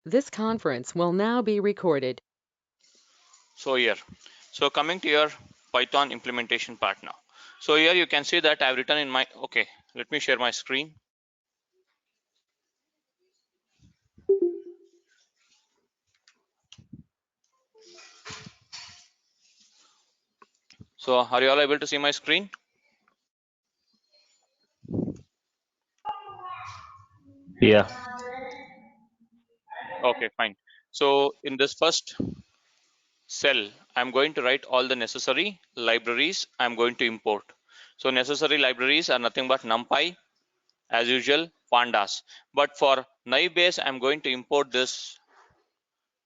This conference will now be recorded. So coming to your Python implementation part now. So here you can see that I've written in my, okay, let me share my screen. So are you all able to see my screen? Yeah. Okay, fine. So in this first cell, I'm going to write all the necessary libraries I'm going to import. So necessary libraries are nothing but NumPy, as usual, pandas. But for Naive, I'm going to import this,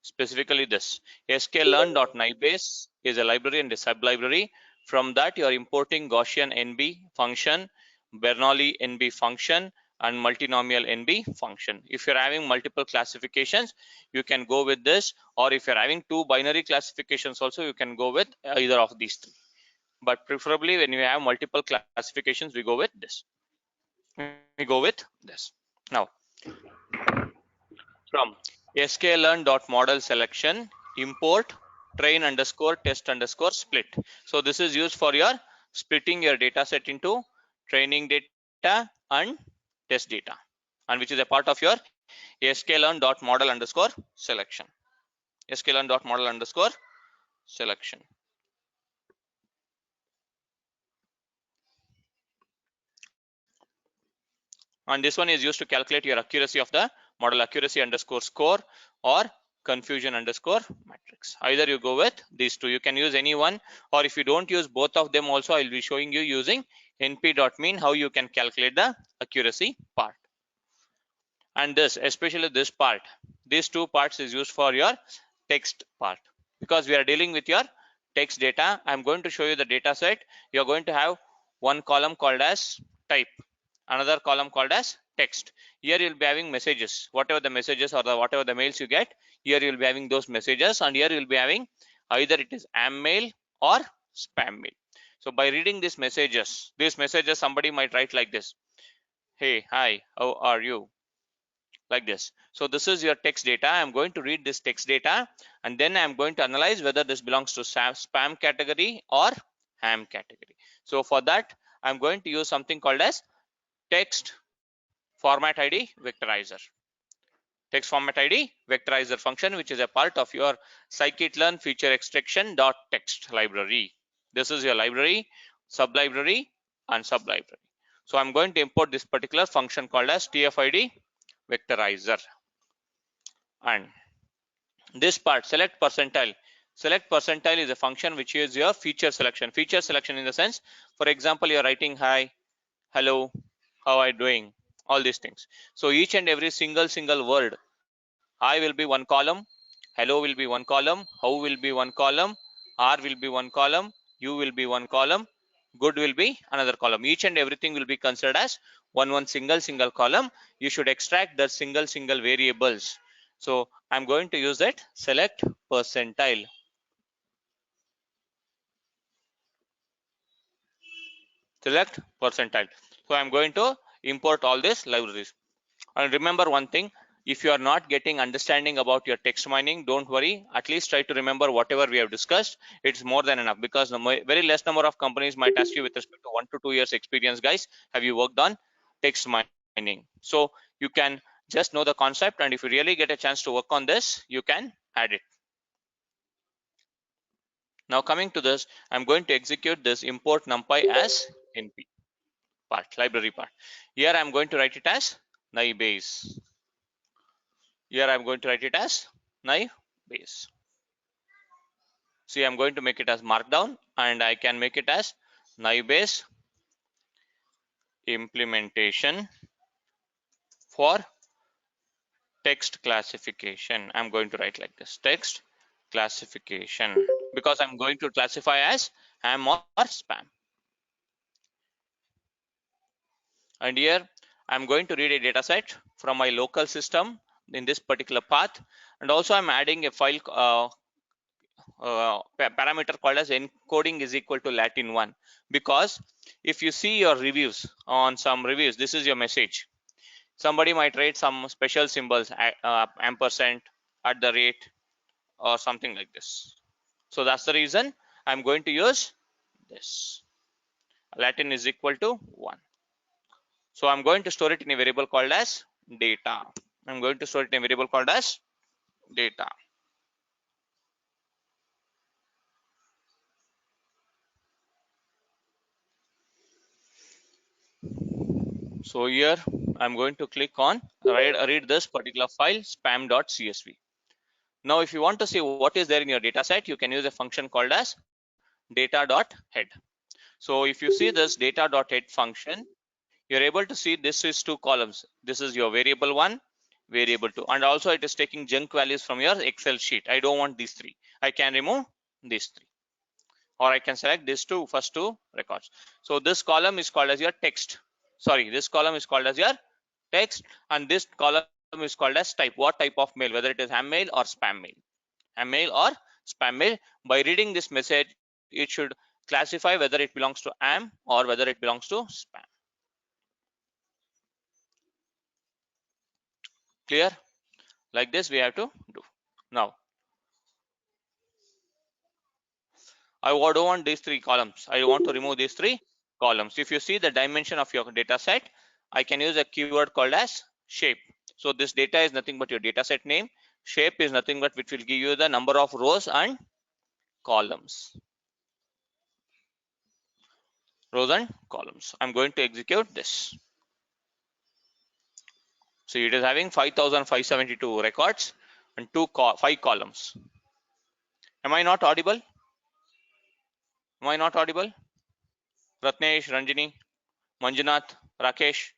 specifically this. sklearn.naive is a library and a sub-library. From that, you are importing Gaussian NB function, Bernoulli NB function, and multinomial NB function. If you're having multiple classifications, you can go with this, or if you're having two binary classifications also, you can go with either of these three. But preferably when you have multiple classifications, we go with this. Now, from sklearn.model selection, import train underscore test underscore split. So this is used for your splitting your data set into training data and test data, and which is a part of your sklearn.model underscore selection. sklearn.model underscore selection. And this one is used to calculate your accuracy of the model, accuracy underscore score or confusion underscore matrix. Either you go with these two, you can use any one, or if you don't use both of them also, I'll be showing you using np.mean how you can calculate the accuracy part. And this, especially this part, these two parts is used for your text part, because we are dealing with your text data. I'm going to show you the data set. You're going to have one column called as type, another column called as text. Here you'll be having messages, whatever the messages or whatever the mails you get, here you'll be having those messages, and here you'll be having either it is am mail or spam mail. So by reading these messages somebody might write like this: hey, hi, how are you, like this. So this is your text data. I'm going to read this text data, and then I'm going to analyze whether this belongs to spam category or ham category. So for that, I'm going to use something called as text format ID vectorizer. Text format ID vectorizer function, which is a part of your scikit-learn feature extraction .text library. This is your library, sub-library, and sub-library. So I'm going to import this particular function called as tfid vectorizer. And this part, select percentile is a function which is your feature selection in the sense, for example, you're writing hi, hello, how are you doing, all these things. So each and every single word, hi will be one column, hello will be one column, how will be one column, r will be one column, u will be one column, good will be another column. Each and everything will be considered as one single column. You should extract the single variables. So I'm going to use that select percentile. Select percentile. So I'm going to import all these libraries. And remember one thing, if you are not getting understanding about your text mining, don't worry, at least try to remember whatever we have discussed. It's more than enough, because very less number of companies might ask you with respect to 1 to 2 years experience, guys, have you worked on text mining? So you can just know the concept, and if you really get a chance to work on this, you can add it. Now coming to this, I'm going to execute this import numpy as np part, library part. Here I'm going to write it as naive. Here I'm going to write it as naive. See, I'm going to make it as markdown, and I can make it as naive implementation for text classification. I'm going to write like this, text classification, because I'm going to classify as ham or spam. And here I'm going to read a data set from my local system in this particular path, and also I'm adding a file parameter called as encoding is equal to Latin 1, because if you see your reviews on some reviews, this is your message. Somebody might write some special symbols, ampersand, at the rate, or something like this. So that's the reason I'm going to use this. Latin is equal to 1. So I'm going to store it in a variable called as data. I'm going to store it in a variable called as data. So here I'm going to click on read this particular file spam.csv. Now if you want to see what is there in your data set, you can use a function called as data.head. So if you see this data.head function, you're able to see this is 2 columns. This is your variable 1, variable 2, and also it is taking junk values from your Excel sheet. I don't want these 3. I can remove these 3, or I can select these first two records. So this column is called as your text. Sorry, this column is called as your text, and this column is called as type. What type of mail, whether it is ham mail or spam mail. Ham mail or spam mail. By reading this message, it should classify whether it belongs to ham or whether it belongs to spam. Clear? Like this we have to do. Now I don't want these 3 columns. I want to remove these 3 columns. If you see the dimension of your data set, I can use a keyword called as shape. So this data is nothing but your data set name. Shape is nothing but which will give you the number of rows and columns. Rows and columns. I'm going to execute this. So it is having 5,572 records and 5 columns. Am I not audible? Am I not audible? Ratnesh, Ranjini, Manjunath, Rakesh,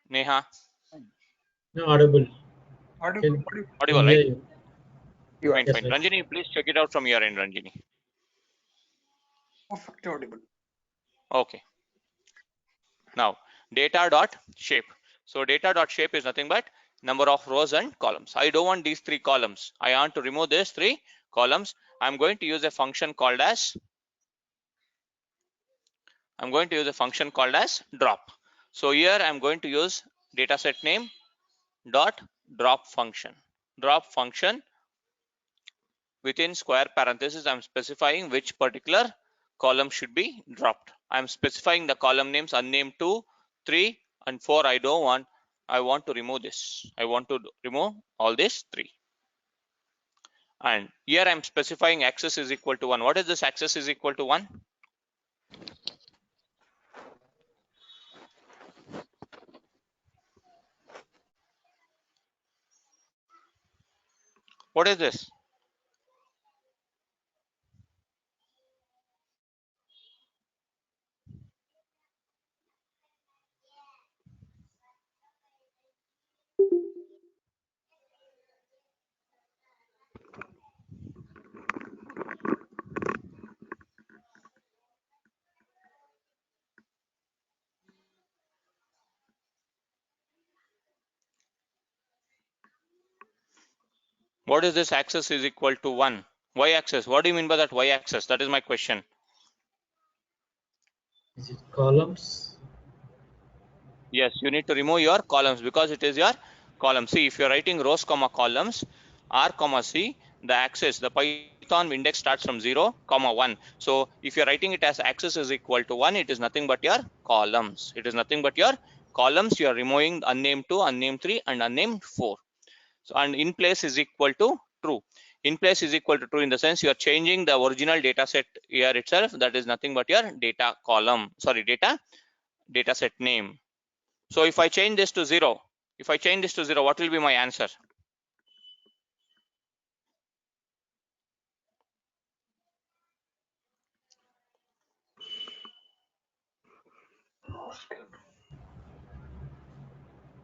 Neha. No, audible. Audible, Audible, right? You are Fine, Yes, fine. yes. Ranjini, please check it out from your end, Ranjini. perfect audible. Okay. Now, data.shape. So data.shape is nothing but number of rows and columns. I don't want these 3 columns. I want to remove these 3 columns. I'm going to use a function called as drop. So here I'm going to use dataset name dot drop function. Drop function within square parenthesis, I'm specifying which particular column should be dropped. I'm specifying the column names unnamed 2, 3, and 4. I don't want. I want to remove this. I want to remove all these 3. And here I'm specifying axis is equal to 1. What is this axis is equal to 1? What is this? What is this axis is equal to 1? Y axis. What do you mean by that y axis? That is my question. Is it columns? Yes, you need to remove your columns because it is your column. See, if you're writing rows comma columns, R comma C, the axis, the Python index starts from 0 comma 1. So if you're writing it as axis is equal to 1, it is nothing but your columns. It is nothing but your columns. You are removing unnamed 2, unnamed 3, and unnamed 4. So and in place is equal to true. In place is equal to true in the sense you are changing the original data set here itself. That is nothing but your data column. Sorry, data set name. So if I change this to 0, what will be my answer?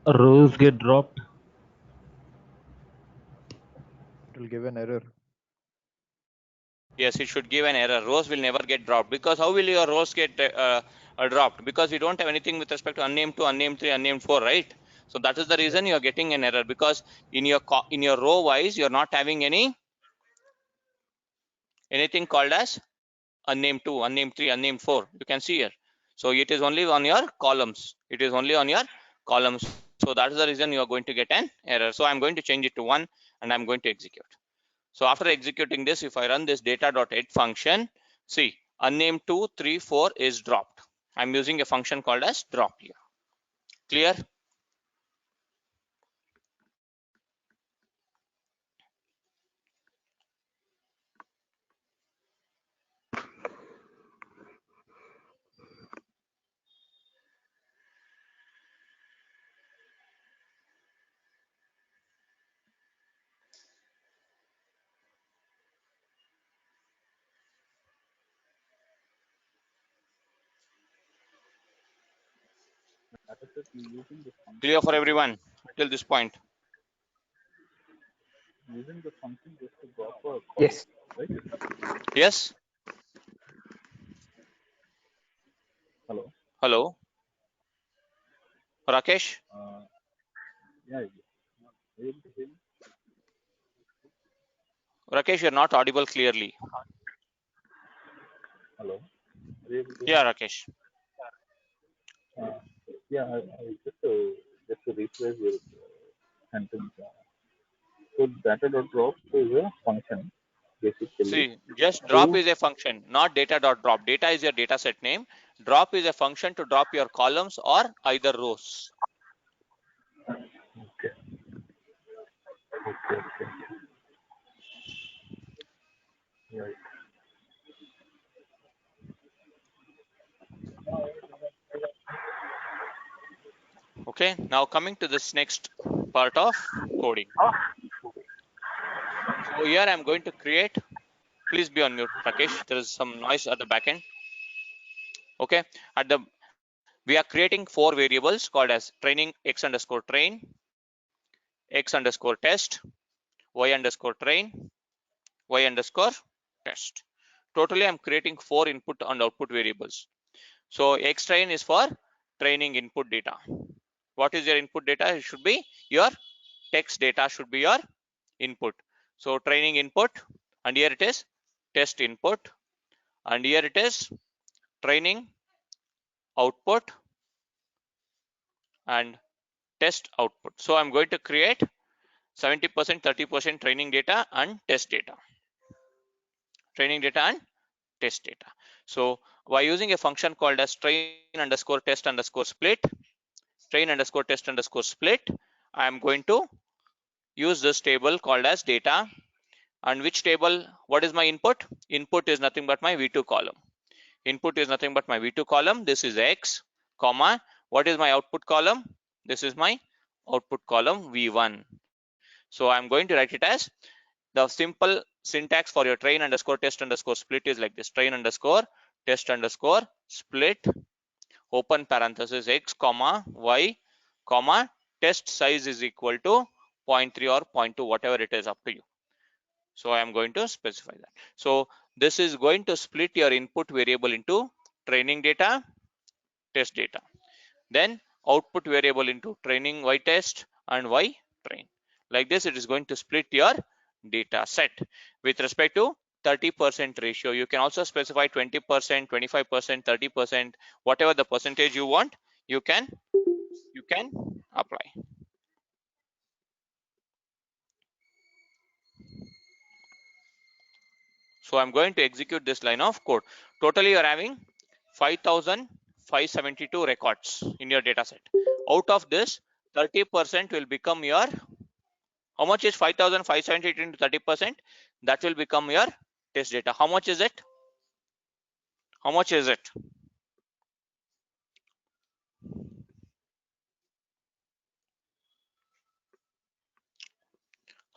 Rows get dropped. It will give an error. Yes, it should give an error. Rows will never get dropped because how will your rows get dropped? Because we don't have anything with respect to unnamed 2, unnamed 3, unnamed 4, right? So that is the reason you are getting an error because in your row wise you are not having anything called as unnamed 2, unnamed 3, unnamed 4. You can see here. So it is only on your columns. It is only on your columns. So that is the reason you are going to get an error. So I'm going to change it to 1 and I'm going to execute. So after executing this, if I run this data.add function, see, unnamed 2, 3, 4 is dropped. I'm using a function called as drop here. Clear? Clear for everyone till this point? Yes. Yes? Hello? Rakesh? Rakesh, you're not audible clearly. Yeah, Rakesh. Just to rephrase your sentence. So data.drop is a function basically. See, just drop is a function, not data.drop. Data is your data set name. Drop is a function to drop your columns or either rows. Okay. Right. Okay, now coming to this next part of coding. So here I'm going to create, please be on mute, Rakesh. There is some noise at the back end. Okay, we are creating 4 variables called as training x underscore train, x underscore test, y underscore train, y underscore test. Totally I'm creating 4 input and output variables. So x train is for training input data. What is your input data? It should be your text data should be your input. So training input, and here it is test input, and here it is training output and test output. So I'm going to create 70%, 30% training data and test data. Training data and test data. So by using a function called as train underscore test underscore split, train underscore test underscore split, I am going to use this table called as data. And which table, what is my input? Input is nothing but my V2 column. Input is nothing but my V2 column. This is X, comma. What is my output column? This is my output column V1. So I'm going to write it as the simple syntax for your train underscore test underscore split is like this: train underscore test underscore split, open parenthesis X, comma, Y, comma, test size is equal to 0.3 or 0.2, whatever it is, up to you. So I am going to specify that. So this is going to split your input variable into training data, test data. Then output variable into training Y test and Y train. Like this, it is going to split your data set with respect to 30% ratio. You can also specify 20%, 25%, 30%, whatever the percentage you want, you can apply. So I'm going to execute this line of code. Totally you are having 5,572 records in your data set. Out of this, 30% will become your, how much is 5,572 into 30%? That will become your test data. How much is it? How much is it?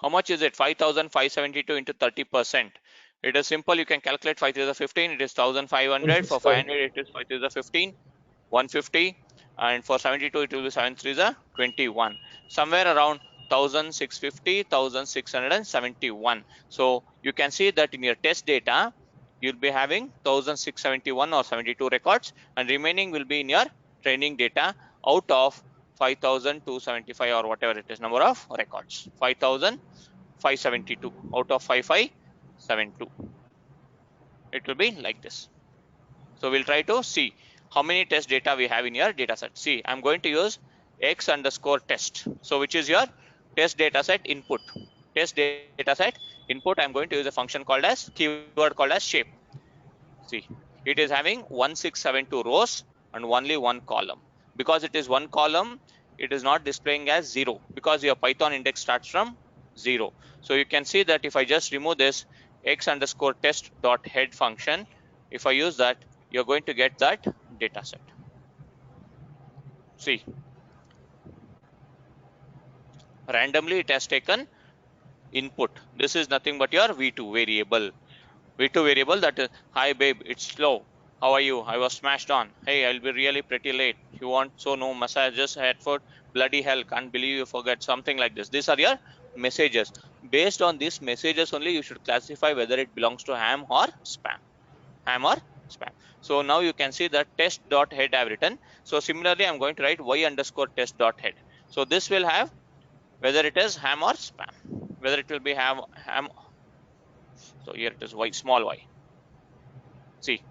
How much is it? 5,572 into 30%. It is simple. You can calculate 5 to the 15. It is 1,500. For 500, it is 5 to the 15. 150. And for 72, it will be 7 3 the 21. Somewhere around 1,650, 1,671. So you can see that in your test data, you'll be having 1,671 or 72 records, and remaining will be in your training data out of 5,275 or whatever it is number of records. 5,572 out of 5,572. It will be like this. So we'll try to see how many test data we have in your data set. See, I'm going to use x underscore test. So which is your test data set input. Test data set input, I'm going to use a function called as keyword called as shape. See, it is having 1672 rows and only one column. Because it is one column, it is not displaying as 0 because your Python index starts from 0. So you can see that if I just remove this x underscore test dot head function, if I use that, you're going to get that data set. See, randomly it has taken input. This is nothing but your v2 variable. V2 variable, that is, hi babe, it's slow. How are you? I was smashed on. Hey, I'll be really pretty late. You want so no massages, head food? Bloody hell, can't believe you forget, something like this. These are your messages. Based on these messages only, you should classify whether it belongs to ham or spam. Ham or spam. So now you can see that test.head I've written. So similarly, I'm going to write y underscore test.head. So this will have whether it is ham or spam. Whether it will be ham. So here it is y, small y. See,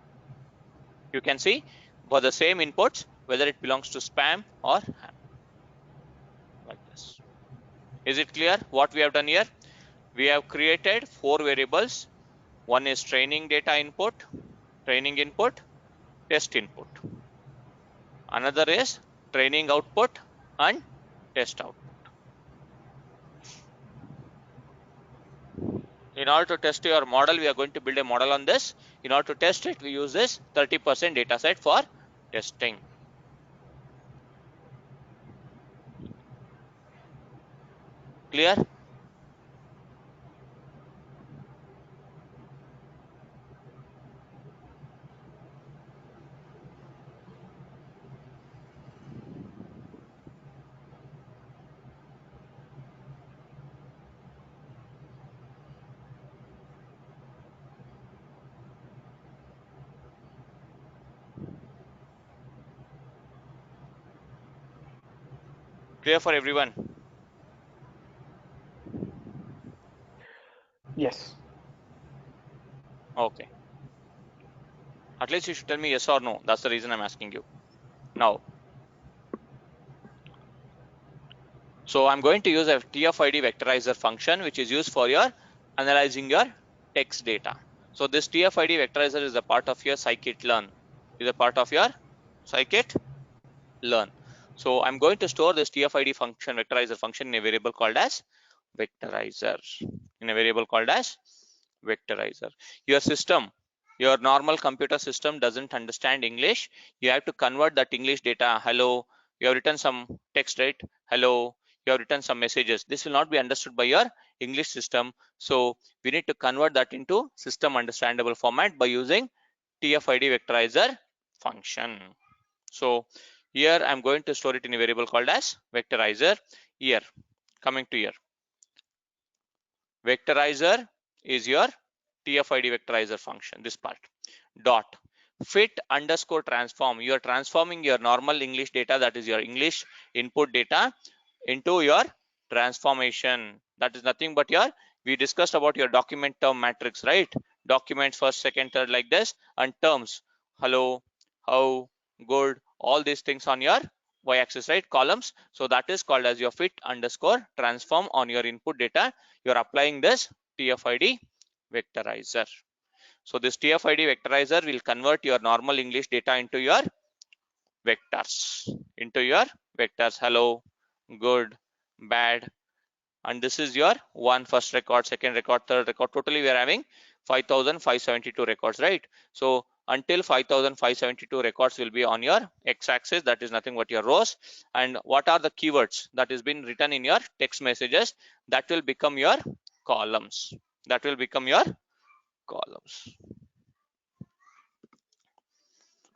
you can see for the same inputs whether it belongs to spam or ham, like this. Is it clear what we have done here? We have created 4 variables. One is training data input, test input. Another is training output and test output. In order to test your model, we are going to build a model on this. In order to test it, we use this 30% data set for testing. Clear? Clear for everyone? Yes. Okay. At least you should tell me yes or no. That's the reason I'm asking you. Now, so I'm going to use a TF-ID vectorizer function, which is used for your analyzing your text data. So this TF-ID vectorizer is a part of your scikit-learn. So I'm going to store this TF-ID function, vectorizer function, in a variable called as vectorizer. Your system, your normal computer system doesn't understand English. You have to convert that English data. Hello, you have written some text, right? Hello, you have written some messages. This will not be understood by your English system. So we need to convert that into system understandable format by using TF-ID vectorizer function. So here I'm going to store it in a variable called as vectorizer. Here, coming to here, vectorizer is your TF-ID vectorizer function, this part. Dot fit underscore transform. You are transforming your normal English data, that is your English input data, into your transformation. That is nothing but your, we discussed about your document term matrix, right? Documents first, second, third, like this, and terms. Hello, how, good, all these things on your y-axis, right? Columns. So that is called as your fit underscore transform on your input data. You're applying this TF-ID vectorizer. So this TF-ID vectorizer will convert your normal English data into your vectors. Hello, good, bad, and this is your one first record, second record, third record. Totally we are having 5,572 records, right? So until 5,572 records will be on your x-axis, that is nothing but your rows. And what are the keywords that is been written in your text messages, that will become your columns.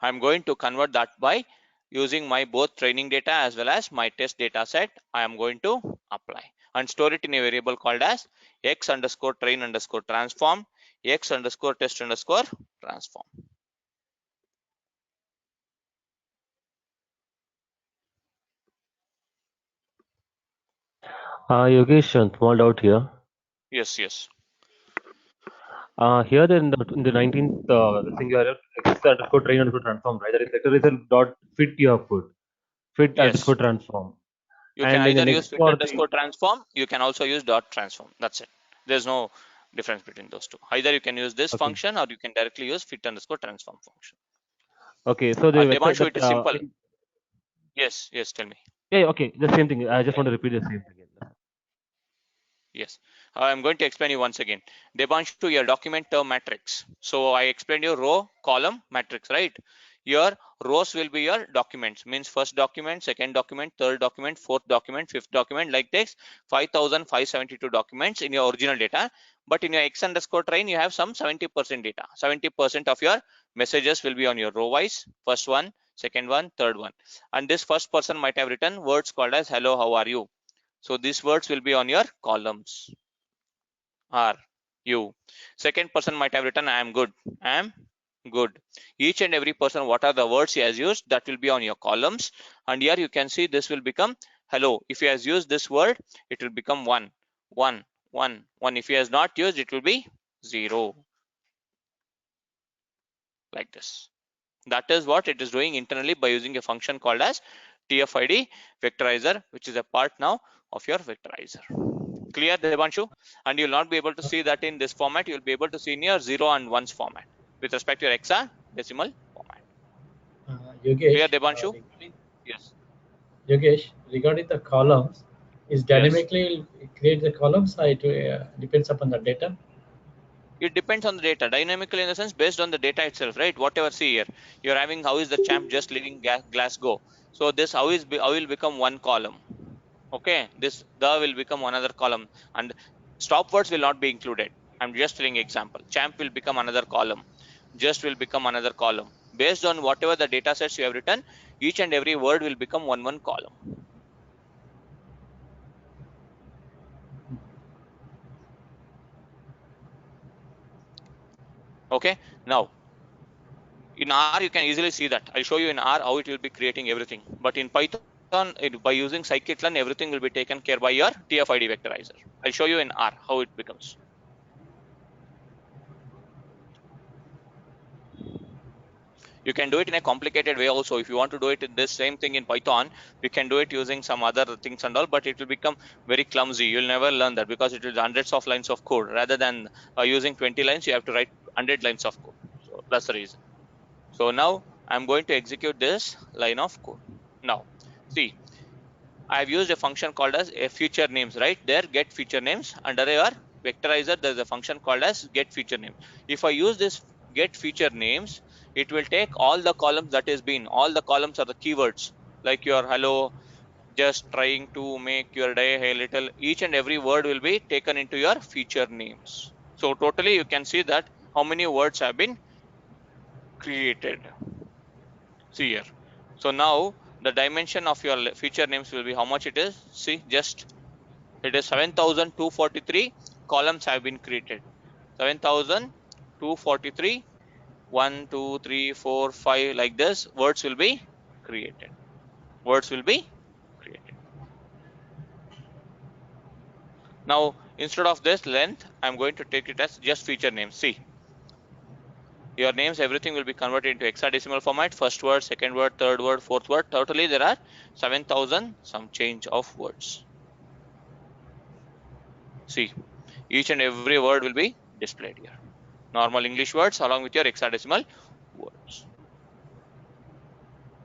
I'm going to convert that by using my both training data as well as my test data set. I am going to apply and store it in a variable called as x underscore train underscore transform, x underscore test underscore transform. Yogesh, a small doubt here. Yes. Here in the 19th thing you have x underscore train underscore transform, right? That is vectorizer dot fit you have put. Fit Yes. underscore transform. You And can in the either next use fit for the underscore transform. You can also use dot transform. That's it. There's no difference between those two. Either you can use this okay, function or you can directly use fit underscore transform function. okay. So the vector Devanshu, that it is simple. Yes, yes, tell me. yeah, okay, the same thing. I just want to repeat the same thing again. Yes, I'm going to explain you once again. Devanshu, your document term matrix. So I explained you row, column, matrix, right? Your rows will be your documents, means first document, second document, third document, fourth document, fifth document, like this 5,572 documents in your original data. But in your X underscore train, you have some 70% data. 70% of your messages will be on your row wise, first one, second one, third one. And this first person might have written words called as hello, how are you? So these words will be on your columns. Are you. Second person might have written I am good. I am good. Each and every person, what are the words he has used, that will be on your columns. And here you can see this will become hello. If he has used this word, it will become 1, 1, 1, 1. If he has not used, it will be 0, like this. That is what it is doing internally by using a function called as TFID vectorizer, which is a part now of your vectorizer. Clear, Devanshu? And you'll not be able to see that in this format. You'll be able to see in your 0 and 1's format with respect to your hexadecimal format. Clear, Yogesh, Devanshu? Yes. Yogesh, regarding the columns, is Yes. dynamically create the columns or it depends upon the data? It depends on the data. Dynamically in the sense based on the data itself, right? Whatever, see here, you're having how is the champ just leaving Glasgow. So this how will become one column. Okay, this the will become another column, and stop words will not be included. I'm just telling example. Champ will become another column. Just will become another column. Based on whatever the data sets you have written, each and every word will become one column. Okay, now in R you can easily see that. I'll show you in R how it will be creating everything. But in Python, by using scikit-learn, everything will be taken care by your TF-ID vectorizer. I'll show you in R how it becomes. You can do it in a complicated way also. If you want to do it in this same thing in Python, we can do it using some other things and all, but it will become very clumsy. You'll never learn that because it is hundreds of lines of code. Rather than using 20 lines, you have to write 100 lines of code. So that's the reason. So now I'm going to execute this line of code. Now, see, I've used a function called as a feature names, right? There, get feature names. Under your vectorizer, there's a function called as get feature name. If I use this get feature names, it will take all the columns that is been. All the columns are the keywords, like your hello, just trying to make your day a little. Each and every word will be taken into your feature names. So totally, you can see that how many words have been created. See here. So now the dimension of your feature names will be how much it is. See, just it is 7,243 columns have been created. 7,243, 1, 2, 3, 4, 5, like this words will be created. Words will be created. Now instead of this length, I'm going to take it as just feature names. See, your names, everything will be converted into hexadecimal format. First word, second word, third word, fourth word. Totally there are 7,000 some change of words. See, each and every word will be displayed here. Normal English words along with your hexadecimal words.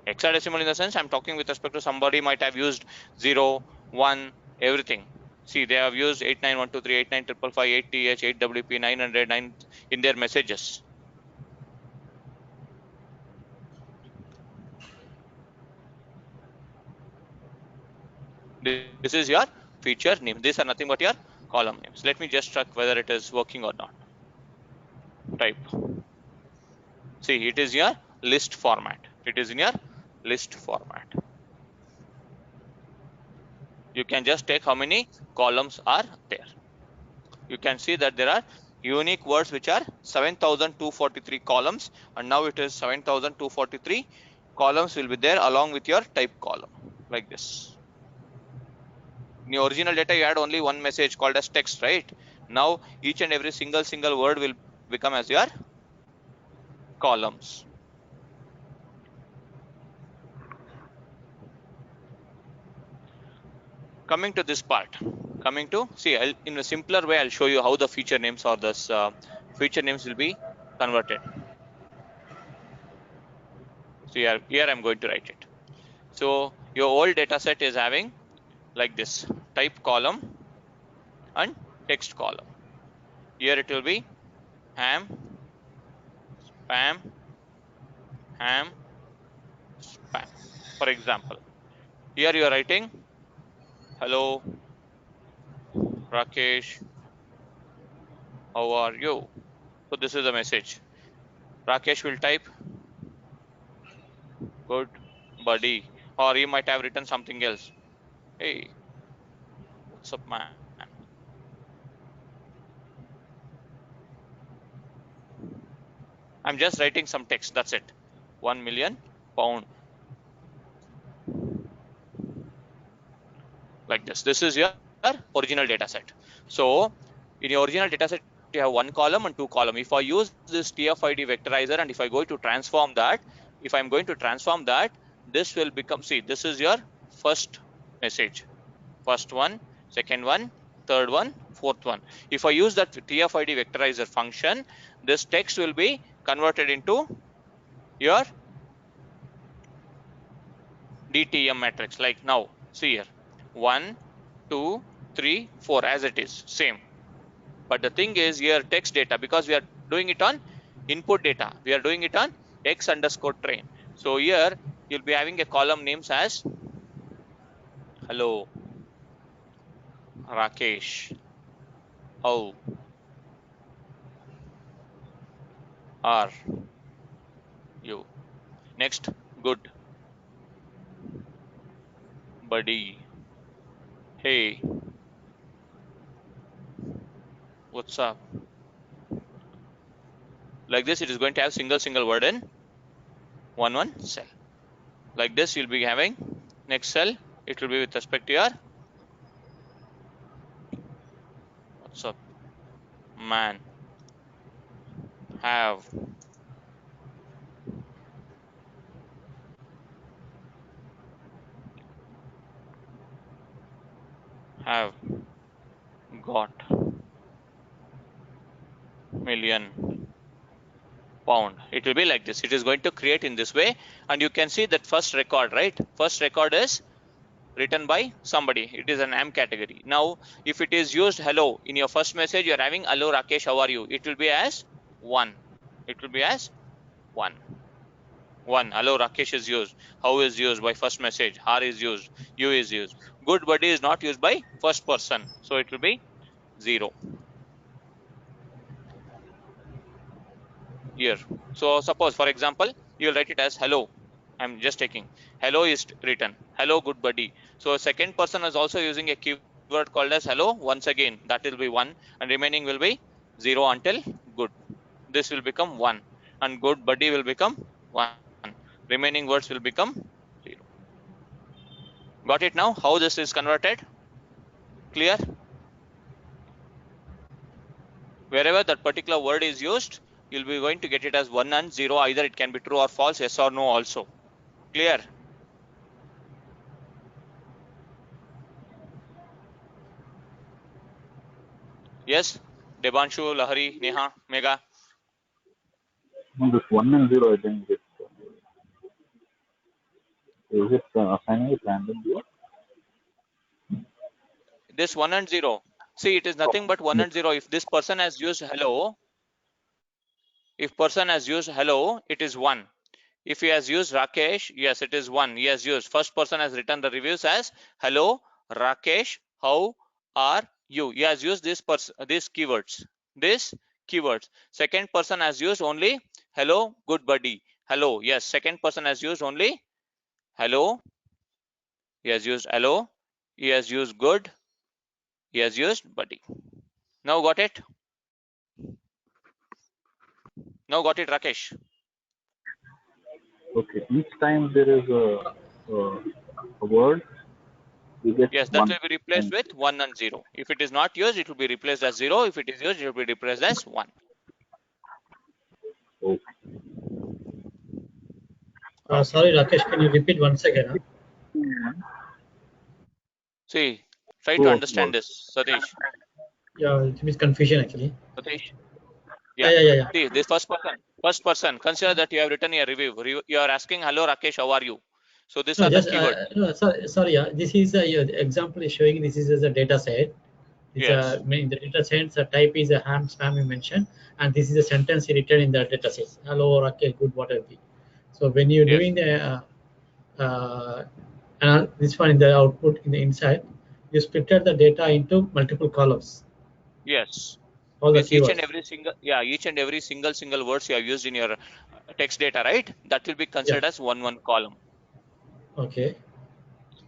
Hexadecimal in the sense I'm talking with respect to somebody might have used 0, 1, everything. See, they have used 89123, 89555, 8TH, 8WP, 900, 9 in their messages. This is your feature name. These are nothing but your column names. Let me just check whether it is working or not. Type. See, it is your list format. It is in your list format. You can just take how many columns are there. You can see that there are unique words which are 7,243 columns, and now it is 7,243 columns will be there along with your type column, like this. In the original data you had only one message called as text, right? Now each and every single word will become as your columns. coming to this part, in a simpler way, I'll show you how the feature names or this feature names will be converted. So here I'm going to write it. So your old data set is having like this type column and text column. Here it will be ham, spam, ham, spam. For example, here you are writing hello Rakesh, how are you? So this is the message. Rakesh will type good buddy, or he might have written something else. Hey, what's up, man? I'm just writing some text. That's it. 1 million pound. Like this. This is your original data set. So in your original data set, you have one column and two column. If I use this TF-ID vectorizer and if I go to transform that, this will become, see, this is your first message. First one, second one, third one, fourth one. If I use that TF-ID vectorizer function, this text will be converted into your DTM matrix. Like now, see here, 1, 2, 3, 4 as it is, same. But the thing is here text data, because we are doing it on input data, we are doing it on X underscore train. So here you'll be having a column names as hello Rakesh, how are you? Next, good buddy, hey, what's up? Like this, it is going to have single word in one cell. Like this, you'll be having next cell. It will be with respect to your what's up, man, have got million pound. It will be like this. It is going to create in this way, and you can see that first record, right? First record is written by somebody. It is an AM category. Now, if it is used hello in your first message, you are having hello Rakesh, how are you? It will be as 1. It will be as 1. Hello Rakesh is used. How is used by first message. Har is used. You is used. Good buddy is not used by first person. So it will be 0. Here. So suppose, for example, you will write it as hello. I'm just taking hello is written. Hello, good buddy. So second person is also using a keyword called as hello. Once again, that will be 1, and remaining will be 0 until good. This will become 1, and good buddy will become 1. Remaining words will become 0. Got it now? How this is converted? Clear? Wherever that particular word is used, you'll be going to get it as 1 and 0. Either it can be true or false, yes or no also. Clear? Yes? Debanshu, Lahari, Neha, Mega. No, this 1 and 0 I didn't get. Is it assigning it randomly? This 1 and 0. See, it is nothing but 1 and 0. If this person has used hello, it is 1. If he has used Rakesh, yes, it is 1. He has used. First person has written the reviews as hello Rakesh, how are you? He has used these keywords. Second person has used only hello, good buddy. Hello, yes. Second person has used only hello. He has used hello. He has used good. He has used buddy. Now got it? Now got it, Rakesh? Okay. Each time there is a word, you get Yes, that 1. will be replaced with 1 and 0. If it is not used, it will be replaced as 0. If it is used, it will be replaced as 1. Okay. Sorry, Rakesh, can you repeat once again? Huh? See, Try True to or understand false? this, Satish. Yeah, it means confusion actually. Satish. Yeah, Yeah. yeah, yeah, yeah. See, this first person, consider that you have written a review. You are asking, hello Rakesh, how are you? So these No, are the just keyword. no, sorry. Yeah, this is the example is showing this is as a data set. It's Yes. the data set the type is a ham spam you mentioned, and this is a sentence written in the data set. Hello, okay, good, whatever. So when you're Yes. doing the this one in the output in the inside, you splitted the data into multiple columns, Yes. all the Yes. Each and keywords. every single words you have used in your text data, right? That will be Yeah. considered as one column. Okay.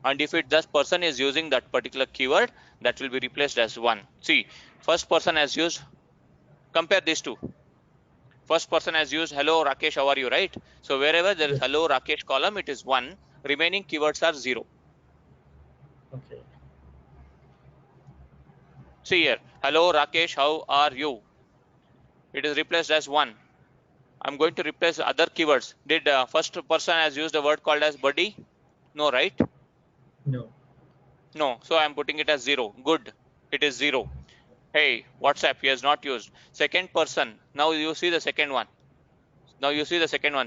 And if that person is using that particular keyword, that will be replaced as one. See, first person has used, compare these two. First person has used hello Rakesh, how are you, right? So wherever there is Yes. hello Rakesh column, it is 1. Remaining keywords are 0. Okay. See here, hello Rakesh, how are you? It is replaced as 1. I'm going to replace other keywords. Did first person has used a word called as buddy? No, right? No. No. So I'm putting it as 0. Good. It is 0. Hey, WhatsApp, he has not used. Second person. Now you see the second one.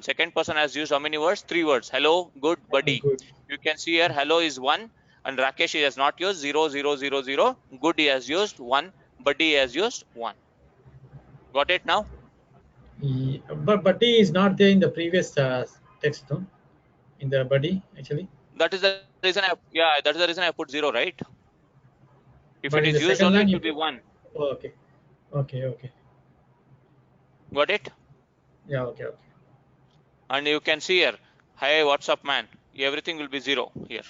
Second person has used how many words? 3 words. Hello, good, buddy. Good. You can see here, hello is 1, and Rakesh he has not used 0, 0, 0, 0. Good he has used 1, buddy he has used 1. Got it now? But buddy is not there in the previous text, no? In the buddy actually. That is the reason that's the reason I put 0, right? If But it in the is used second only, line it you will be put. 1. Oh, okay. Okay. Okay. Got it? Yeah. Okay. Okay. And you can see here, hey, what's up, man? Everything will be 0 here.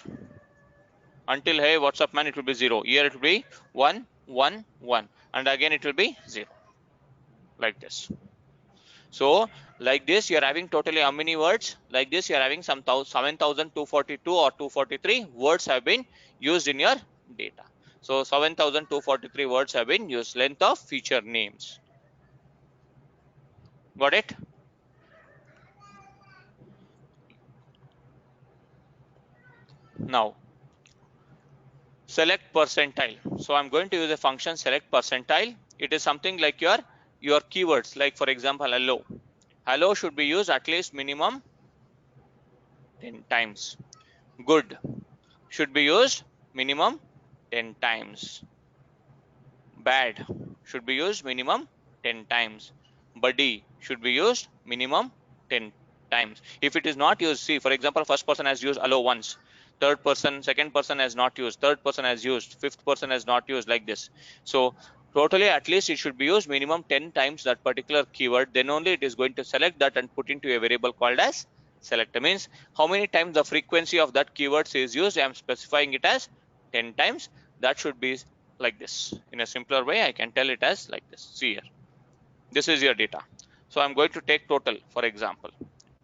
Until hey, what's up, man, it will be 0. Here it will be 1, 1, 1. And again it will be 0. Like this. So like this, you are having totally how many words? Like this, you are having some 7,242 or 243 words have been used in your data. So 7,243 words have been used. Length of feature names. Got it? Now select percentile. So I'm going to use a function select percentile. It is something like your keywords. Like for example, hello. Hello should be used at least minimum 10 times. Good should be used minimum 10 times. Bad should be used minimum 10 times. Buddy should be used minimum 10 times. If it is not used, see, for example, first person has used hello once, second person has not used, third person has used, fifth person has not used, like this. So totally at least it should be used minimum 10 times that particular keyword. Then only it is going to select that and put into a variable called as selector. Means how many times the frequency of that keywords is used. I am specifying it as 10 times. That should be like this. In a simpler way, I can tell it as like this. See here, this is your data. So I'm going to take total, for example.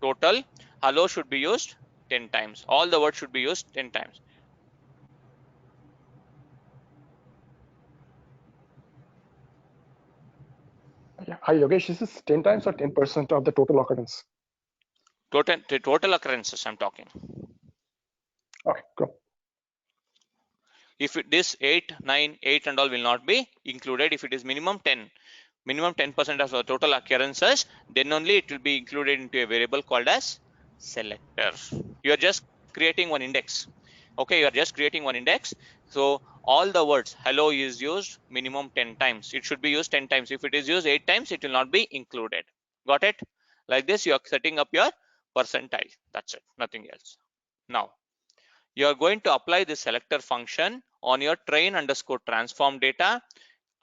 Total hello should be used 10 times. All the words should be used 10 times. Yeah. Hi, Yogesh. This is 10 times or 10% of the total occurrence? Total occurrences I'm talking. Okay, cool. If this 8, 9, 8 and all will not be included, if it is minimum 10% of the total occurrences, then only it will be included into a variable called as selector. You are just creating one index. Okay, you are just creating one index. So all the words hello is used minimum 10 times. It should be used 10 times. If it is used 8 times, it will not be included. Got it? Like this, you are setting up your percentile. That's it, nothing else. Now you are going to apply the selector function on your train underscore transform data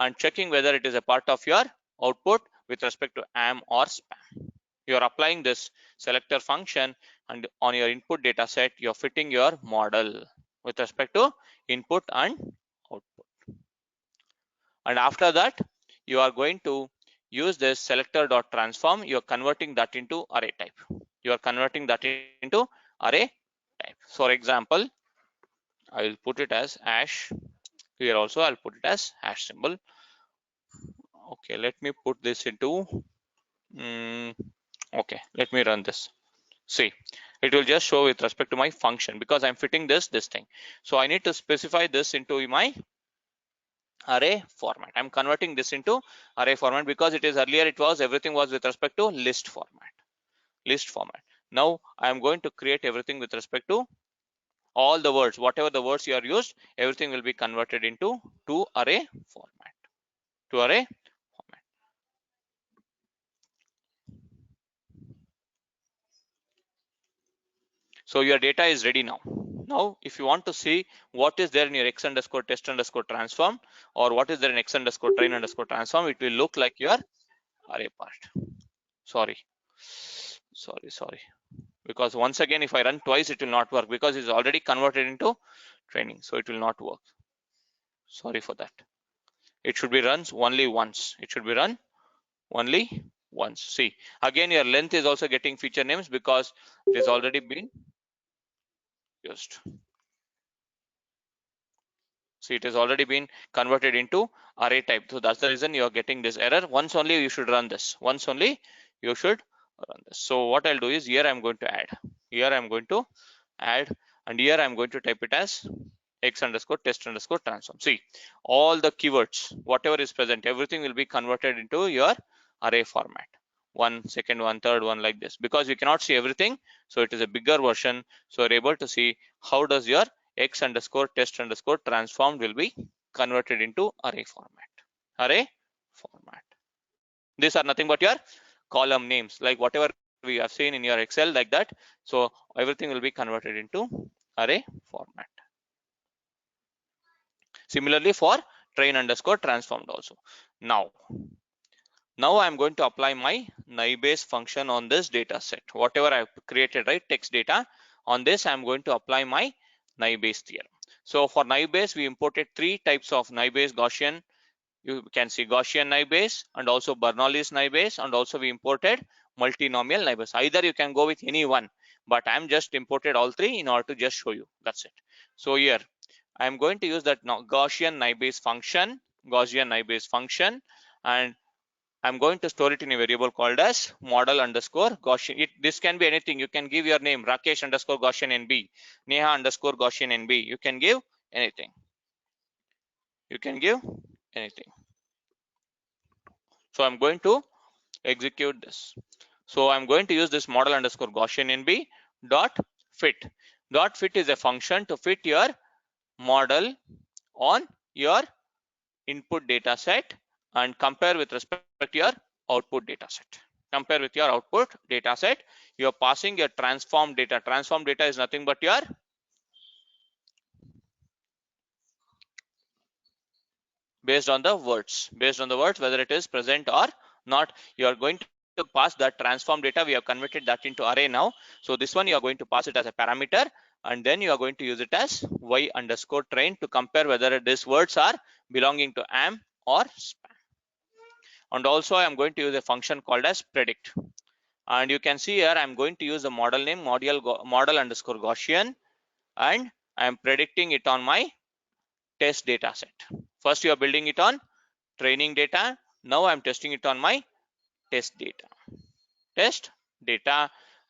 and checking whether it is a part of your output with respect to am or spam. You are applying this selector function and on your input data set, you're fitting your model with respect to input and output. And after that, you are going to use this selector dot transform. You are converting that into array type. You are converting that into array type. For example, I will put it as hash. Here also I'll put it as hash symbol. Okay, let me put this into okay, let me run this. See, It will just show with respect to my function because I'm fitting this thing. So I need to specify this into my array format. I'm converting this into array format because it is earlier it was everything was with respect to list format. Now I am going to create everything with respect to all the words, whatever the words you are used, everything will be converted into array format. So your data is ready now. Now, if you want to see what is there in your x_test_transform or what is there in x_train_transform, it will look like your array part. Sorry. Because once again, if I run twice, it will not work because it's already converted into training. So it will not work. Sorry for that. It should be run only once. See, again, your length is also getting feature names because it has already been used. See, it has already been converted into array type. So that's the reason you are getting this error. Once only you should run this. So what I'll do is here I'm going to add. And here I'm going to type it as x_test_transform. See, all the keywords, whatever is present, everything will be converted into your array format. One, second one, third one, like this. Because you cannot see everything, so it is a bigger version. So you're able to see how does your x_test_transform will be converted into array format. These are nothing but your column names, like whatever we have seen in your Excel, like that. So everything will be converted into array format. Similarly for train_transformed also. Now I'm going to apply my naive function on this data set. Whatever I've created, right, text data, on this I'm going to apply my naive theorem. So for naive, we imported three types of naive Gaussian. You can see Gaussian naive and also Bernoulli's naive, and also we imported multinomial naive. Either you can go with any one, but I'm just imported all three in order to just show you. That's it. So here I'm going to use that Gaussian naive function, and I'm going to store it in a variable called as model_Gaussian. This can be anything. You can give your name Rakesh_Gaussian NB, Neha_Gaussian NB. You can give anything. So I'm going to execute this. So I'm going to use this model_Gaussian NB dot fit. Dot fit is a function to fit your model on your input data set and compare with respect to your output data set. You are passing your transform data. Transform data is nothing but your based on the words, whether it is present or not. You are going to pass that transform data. We have converted that into array now. So this one you are going to pass it as a parameter, and then you are going to use it as y_train to compare whether these words are belonging to am or spam. And also I am going to use a function called as predict, and you can see here I'm going to use the model name model_Gaussian, and I am predicting it on my test data set. First you are building it on training data. Now I'm testing it on my test data,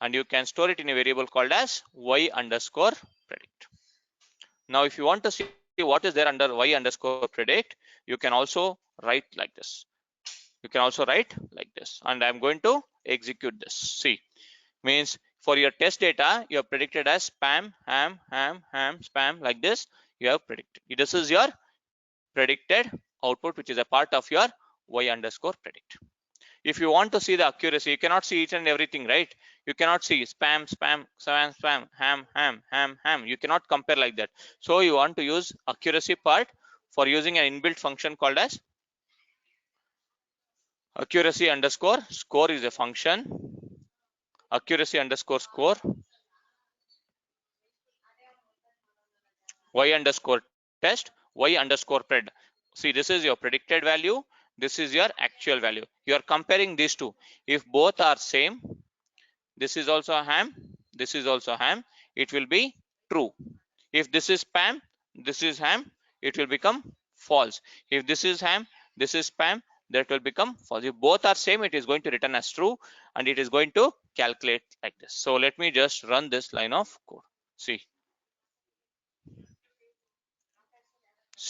and you can store it in a variable called as y_predict. Now if you want to see what is there under y_predict, you can also write like this. And I'm going to execute this. See, means for your test data you have predicted as spam, ham, spam, like this. You have predicted. This is your predicted output, which is a part of your y_predict. If you want to see the accuracy, you cannot see each and everything, right? You cannot see spam, ham. You cannot compare like that. So you want to use accuracy part for using an inbuilt function called as accuracy_score is a function. Accuracy_score y_test y_pred. See, this is your predicted value, this is your actual value. You are comparing these two. If both are same, this is also ham, this is also ham, it will be true. If this is spam, this is ham, it will become false. If this is ham, this is spam, that will become false. If both are same, it is going to return as true, and it is going to calculate like this. So let me just run this line of code. See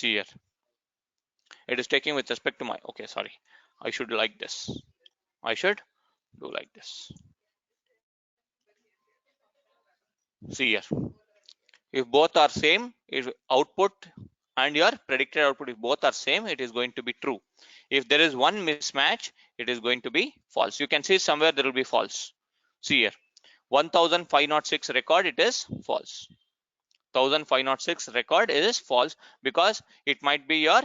here, it is taking with respect to my, okay, sorry, I should like this. I should do like this. See here, if both are same, if output and your predicted output, if both are same, it is going to be true. If there is one mismatch, it is going to be false. You can see somewhere there will be false. See here, 1506 record, it is false. 1506 record is false because it might be your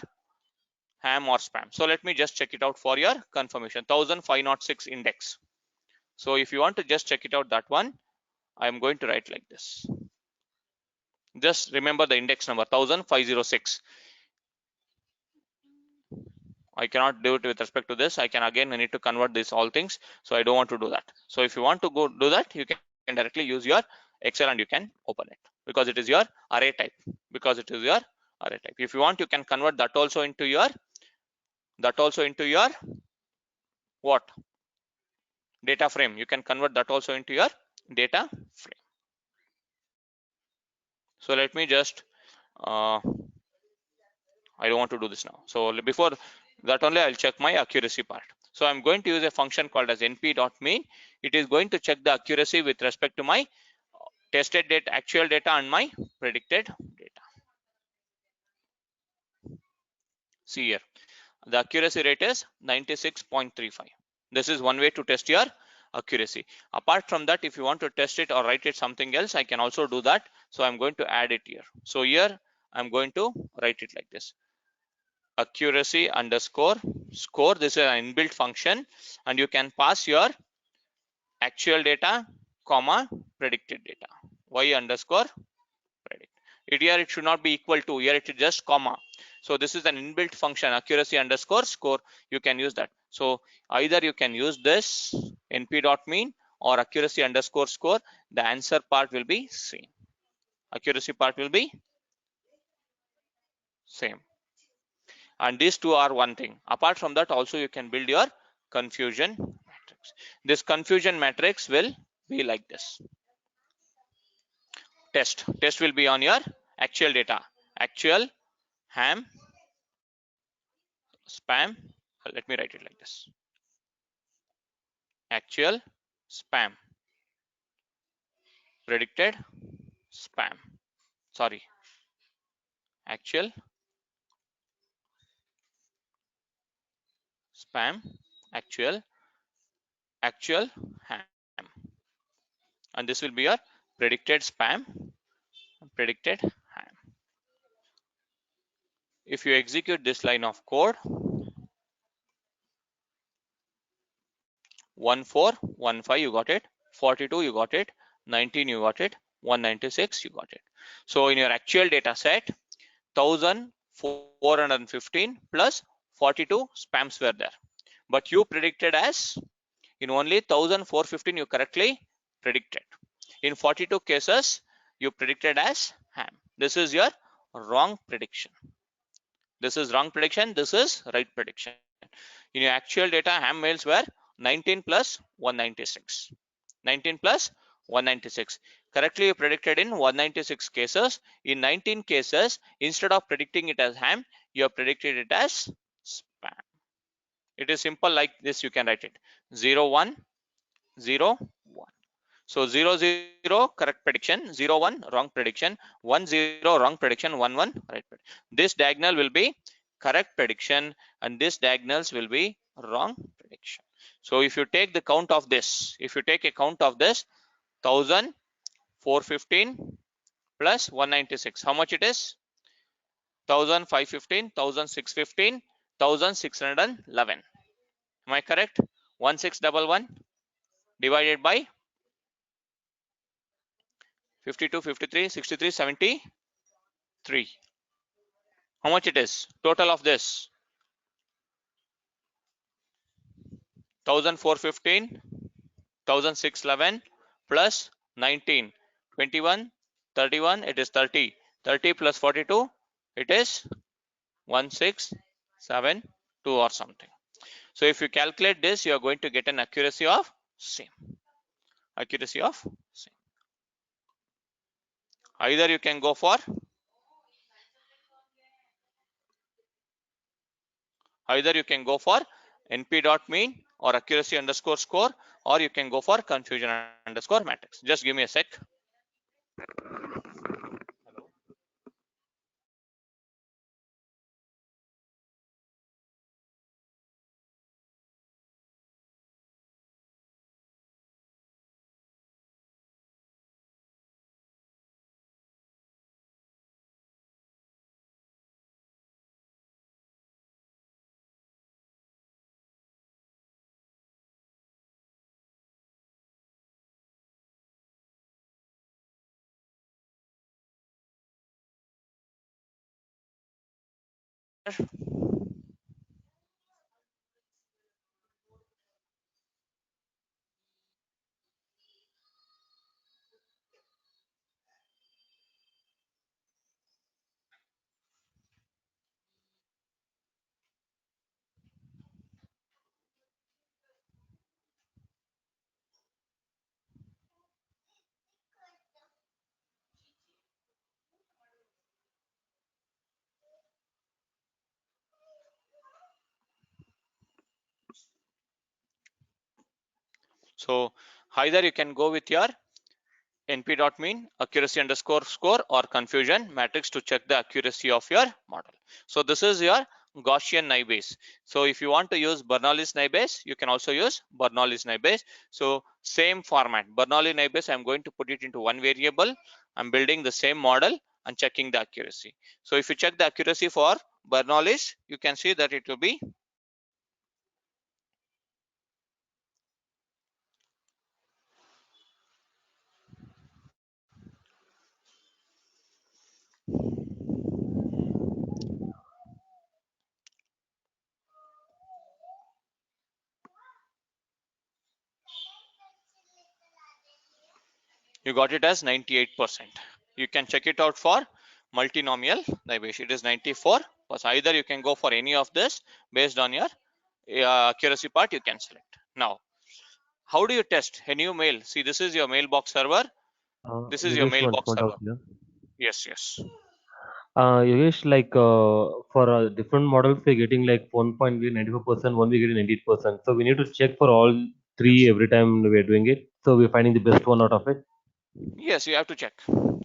ham or spam. So let me just check it out for your confirmation. 1506 index. So if you want to just check it out, that one, I am going to write like this. Just remember the index number 1506. I cannot do it with respect to this. I need to convert this all things. So I don't want to do that. So if you want to go do that, you can directly use your Excel and you can open it because it is your array type. If you want, you can convert that also into your what? Data frame. You can convert that also into your data frame. So let me just I don't want to do this now. So before that only I'll check my accuracy part. So I'm going to use a function called as np.mean. It is going to check the accuracy with respect to my tested data, actual data, and my predicted data. See here, the accuracy rate is 96.35. This is one way to test your accuracy. Apart from that, if you want to test it or write it something else, I can also do that. So I'm going to add it here. So here I'm going to write it like this: accuracy underscore score. This is an inbuilt function, and you can pass your actual data, comma, predicted data. Y underscore predict. Here it should not be equal to, here it is just comma. So this is an inbuilt function, accuracy underscore score. You can use that. So either you can use this np.mean or accuracy underscore score. The answer part will be same. Accuracy part will be same. And these two are one thing. Apart from that, also you can build your confusion matrix. This confusion matrix will be like this. Test will be on your actual data, actual, ham, spam. Let me write it like this: actual, spam, predicted, spam. Sorry, actual, spam, actual, ham. And this will be your predicted spam, predicted ham. If you execute this line of code, 1415 you got it, 42 you got it, 19 you got it, 196 you got it. So in your actual data set, 1415 plus 42 spams were there, but you predicted as, in only 1415 you correctly predicted. In 42 cases you predicted as ham. This is your wrong prediction. This is wrong prediction. This is right prediction. In your actual data, ham males were 19 plus 196. 19 plus 196. Correctly you predicted in 196 cases. In 19 cases, instead of predicting it as ham, you have predicted it as spam. It is simple like this. You can write it 0 1 0 1. So 0 0 correct prediction, 0 1 wrong prediction, 1 0 wrong prediction, 1 1 right prediction. This diagonal will be correct prediction and this diagonals will be wrong prediction. So if you take the count of this, if you take a count of this 1415 plus 196, how much it is? 1515, 1615, 1611. Am I correct? 1611 divided by 52, 53, 63, 73. How much it is? Total of this 1415, 1611 plus 19, 21, 31. It is 30. 30 plus 42. It is 1672 or something. So if you calculate this, you are going to get an accuracy of same. accuracy of sync. Either you can go for np.mean or accuracy underscore score, or you can go for confusion underscore matrix. Just give me a sec. So either you can go with your np.mean, accuracy underscore score, or confusion matrix to check the accuracy of your model. So this is your Gaussian Naive. So if you want to use Bernoulli's Naive, you can also use Bernoulli's Naive. So same format, Bernoulli Naive, I'm going to put it into one variable. I'm building the same model and checking the accuracy. So if you check the accuracy for Bernoulli's, you can see that it will be you got it as 98%. You can check it out for multinomial Naive. It is 94. Either you can go for any of this based on your accuracy part you can select. Now, how do you test a new mail? See, this is your mailbox server. This is your Yogesh, one mailbox small doubt server. here. Yes, yes. Yogesh, like for different models, we're getting like 1.94%, one we're getting 98%. So we need to check for all three every time we're doing it. So we're finding the best one out of it. Yes, you have to check.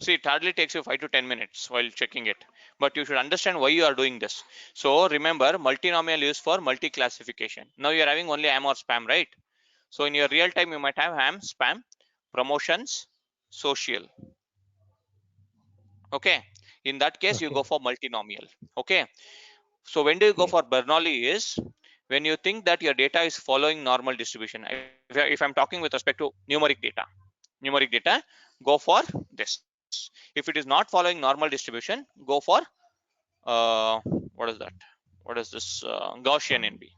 See, it hardly takes you 5 to 10 minutes while checking it, but you should understand why you are doing this. So remember, multinomial is for multi-classification. Now you are having only ham or spam, right? So in your real time, you might have ham, spam, promotions, social. Okay. In that case, you Okay. go for multinomial. Okay. So when do you go Okay. for Bernoulli is when you think that your data is following normal distribution. If I'm talking with respect to numeric data, go for this. If it is not following normal distribution, go for uh, what is that? What is this? Gaussian NB.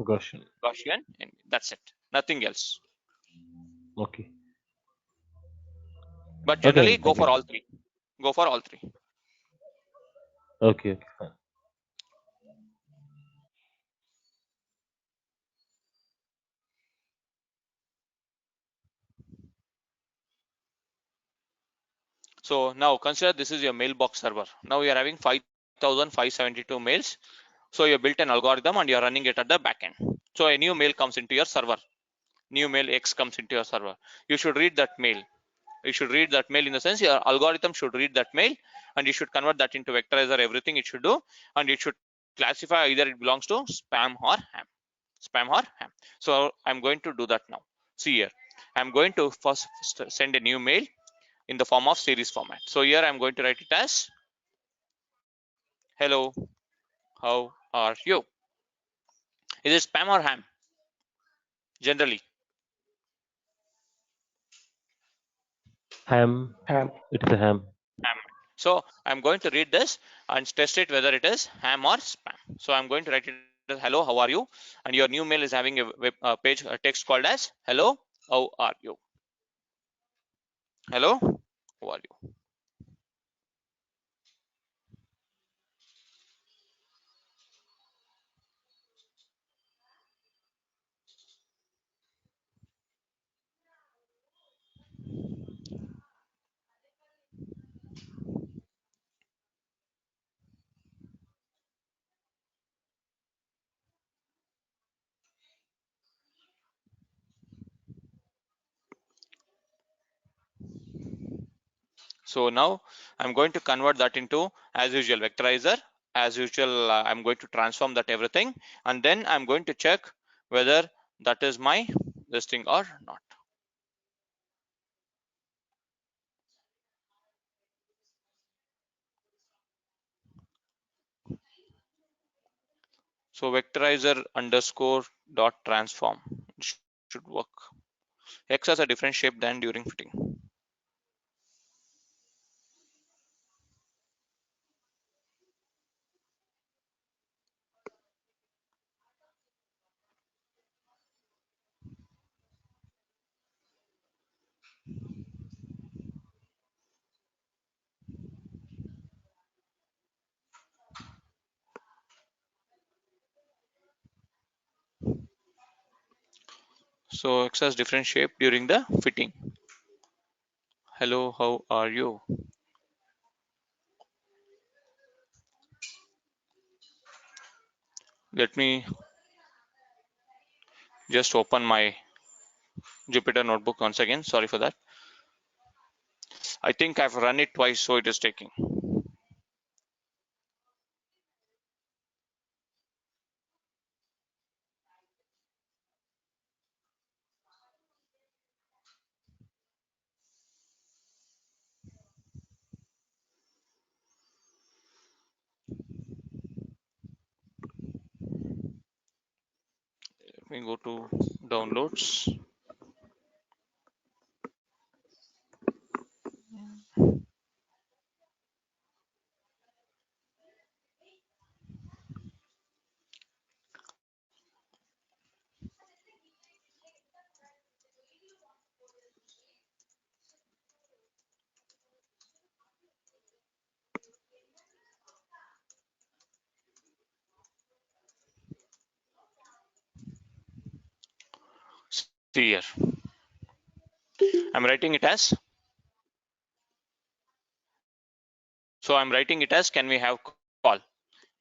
Gosh. Gaussian NB. That's it. Nothing else. Okay. But Okay. generally, go Thank for you. all three. Go for all three. Okay. Okay. Fine. So now consider this is your mailbox server. Now you are having 5,572 mails. So you built an algorithm and you are running it at the backend. So a new mail comes into your server. New mail X comes into your server. You should read that mail. You should read that mail in the sense your algorithm should read that mail and you should convert that into vectorizer, everything it should do, and it should classify either it belongs to spam or ham. Spam or ham. So I'm going to do that now. See here. I'm going to first send a new mail in the form of series format. So here I'm going to write it as hello, how are you? Is it spam or ham? Generally, Ham. Ham. It's a ham. ham. So I'm going to read this and test it whether it is ham or spam. So I'm going to write it as hello, how are you? And your new mail is having a web page a text called as hello, how are you? Hello, how are you? So now I'm going to convert that into, as usual, vectorizer. As usual, I'm going to transform that everything, and then I'm going to check whether that is my this thing or not. So vectorizer underscore dot transform should work. X has a different shape than during fitting. So X has different shape during the fitting. Hello, how are you? Let me just open my Jupyter notebook once again. Sorry for that. I think I've run it twice, so it is taking. Let me go to downloads. See here. I'm writing it as. So I'm writing it as, can we have call?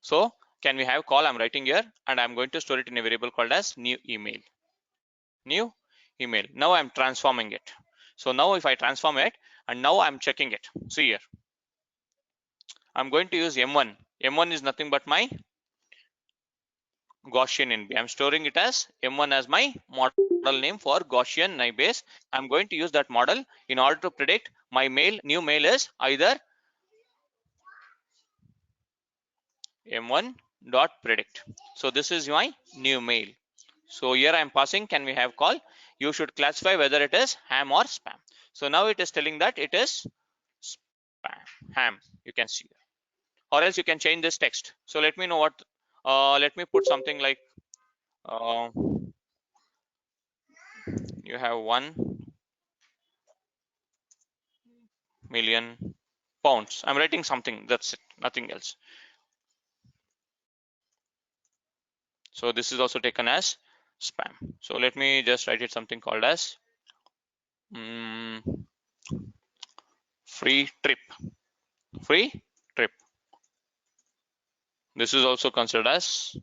So can we have call? I'm writing here, and I'm going to store it in a variable called as new email. New email. Now I'm transforming it. So now if I transform it, and now I'm checking it. See here. I'm going to use M1. M1 is nothing but my Gaussian NB. I'm storing it as M1 as my model name for Gaussian Naive. I'm going to use that model in order to predict my mail. New mail is either M1 dot predict. So this is my new mail. So here I'm passing, can we have call? You should classify whether it is ham or spam. So now it is telling that it is spam, ham, you can see. Or else you can change this text. So let me know what, let me put something like, you have 1 million pounds. I'm writing something, that's it, nothing else. So this is also taken as spam. So let me just write it something called as free trip. Free trip. This is also considered as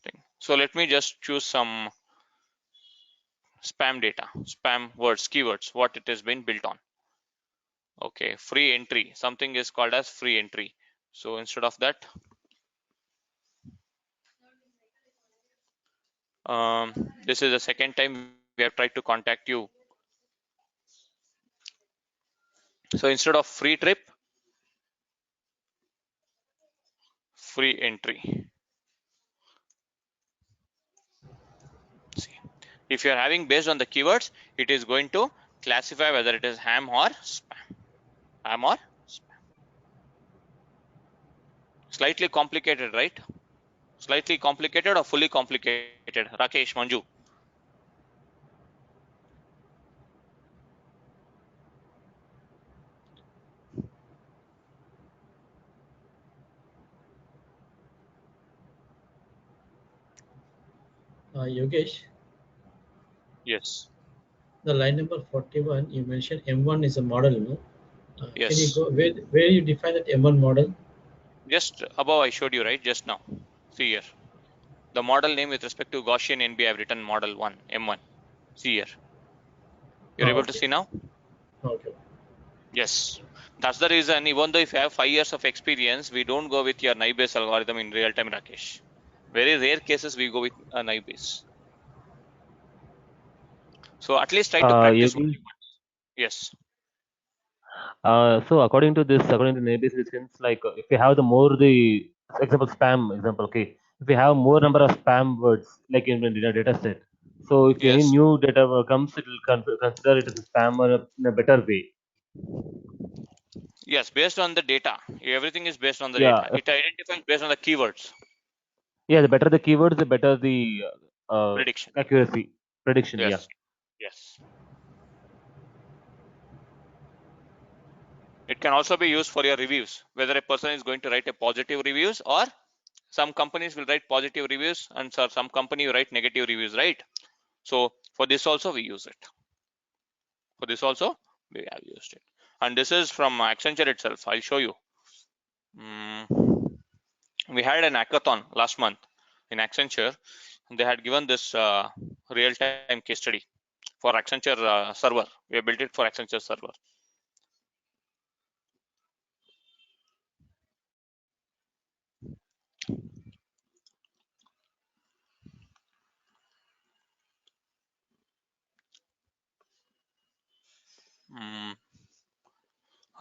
thing. So let me just choose some spam data, spam words, keywords, what it has been built on. Okay, free entry. Something is called as free entry. So instead of that, this is the second time we have tried to contact you. So instead of free trip, free entry. See, if you are having based on the keywords, it is going to classify whether it is ham or spam. Ham or spam. Slightly complicated, right? Slightly complicated or fully complicated? Rakesh, Manju. Yogesh, Yes. the line number 41, you mentioned M1 is a model, no? Can you Yes. go where you define that M1 model? Just above I showed you, right? Just now. See here. The model name with respect to Gaussian NB, I've written model 1, M1. See here. You're able to Okay. see now? Okay. Yes, that's the reason. Even though if you have 5 years of experience, we don't go with your naive-based algorithm in real time, Rakesh. Very rare cases we go with a naive-base. So at least try to practice only Yogesh, once. Yes. so according to Naib's instance, like if you have the example spam example, okay, if you have more number of spam words like in a data set, so if any Yes. new data comes, it will consider it as a spam or in a better way. Yes, based on the data. Everything is based on the Yeah, data. It identifies based on the keywords yeah, the better the keywords, the better the prediction. accuracy prediction. Yeah. Yes. Yes. It can also be used for your reviews, whether a person is going to write a positive reviews, or some companies will write positive reviews and some company will write negative reviews, right? So for this also we use it. For this also we have used it. And this is from Accenture itself. I'll show you. We had an hackathon last month in Accenture. They had given this real-time case study for Accenture server. We have built it for Accenture server.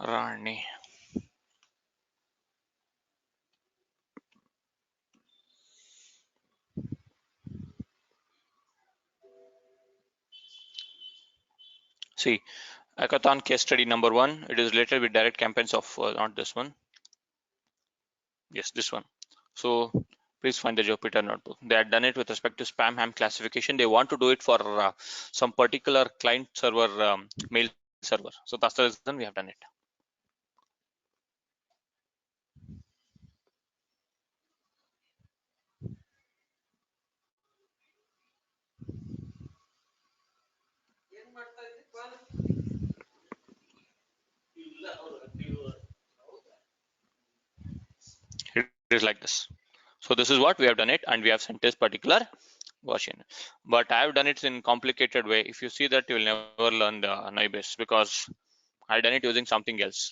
Rani. See, hackathon case study number 1. It is related with direct campaigns of not this one. Yes, this one. So please find the Jupyter notebook. They had done it with respect to spam ham classification. They want to do it for some particular client server mail server. So that's the reason we have done it. It is like this. So this is what we have done it, and we have sent this particular version. But I have done it in complicated way. If you see that, you will never learn the Naive because I done it using something else.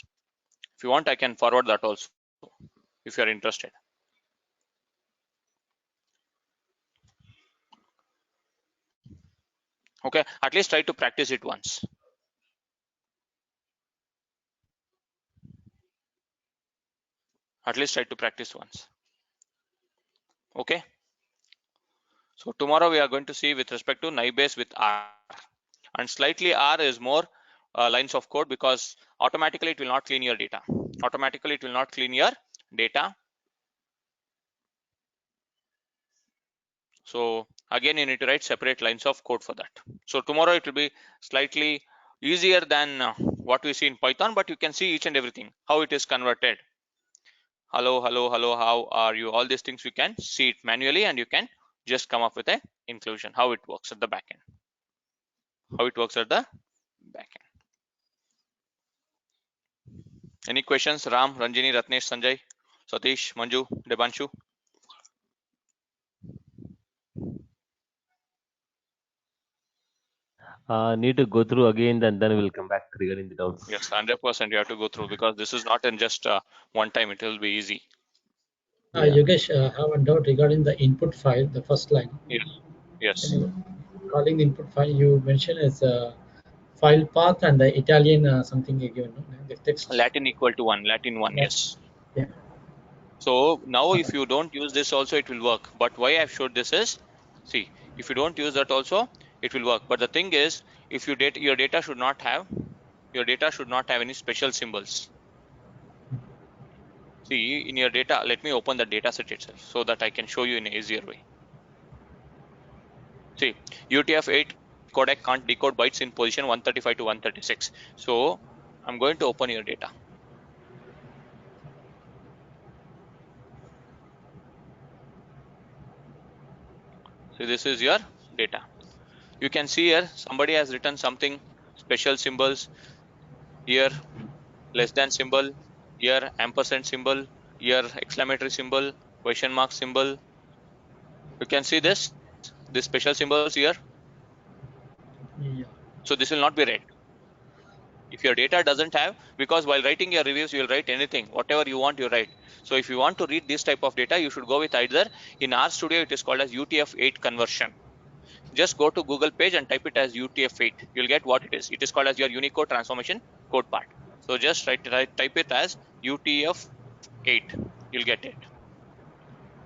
If you want, I can forward that also if you are interested. Okay, at least try to practice it once. At least try to practice once. Okay. So tomorrow we are going to see with respect to Naive with R, and slightly R is more lines of code because automatically it will not clean your data. Automatically it will not clean your data. So again, you need to write separate lines of code for that. So tomorrow it will be slightly easier than what we see in Python, but you can see each and everything, how it is converted. Hello, hello, hello, how are you? All these things you can see it manually, and you can just come up with an inclusion, how it works at the back end. How it works at the back end. Any questions? Ram, Ranjini, Ratnesh, Sanjay, Satish, Manju, Debanshu? Need to go through again, then we'll come back regarding the doubts. Yes, 100% you have to go through because this is not in just one time. It will be easy. Yogesh, I have a doubt regarding the input file, the first line. Yes. Yes. Calling the input file, you mentioned as a file path and the Italian something given, no? The text. Latin equal to 1, Latin 1, yes. Yeah. So now if you don't use this also, it will work. But why I've showed this is, see, if you don't use that also, it will work. But the thing is, if your data should not have any special symbols. See, in your data, let me open the data set itself so that I can show you in an easier way. See, UTF-8 codec can't decode bytes in position 135 to 136. So I'm going to open your data. So this is your data. You can see here somebody has written something, special symbols, here less than symbol, here ampersand symbol, here exclamatory symbol, question mark symbol. You can see this special symbols here. Yeah. So this will not be read. If your data doesn't have, because while writing your reviews, you will write anything, whatever you want, you write. So if you want to read this type of data, you should go with either in RStudio, it is called as UTF-8 conversion. Just go to Google page and type it as UTF-8. You'll get what it is. It is called as your Unicode transformation code part. So just type it as UTF-8. You'll get it.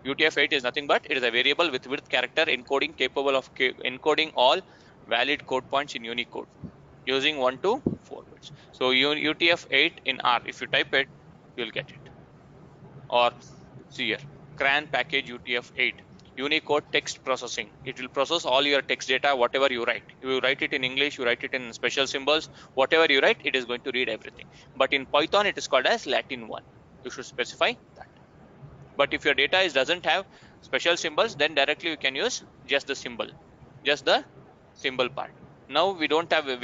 UTF-8 is nothing but it is a variable with width character encoding capable of encoding all valid code points in Unicode using 1 to 4 bits. So UTF-8 in R, if you type it, you'll get it. Or see here, CRAN package UTF-8. Unicode text processing. It will process all your text data, whatever you write. You write it in English, you write it in special symbols, whatever you write, it is going to read everything. But in Python, it is called as Latin 1. You should specify that. But if your data doesn't have special symbols, then directly you can use just the symbol part. Now we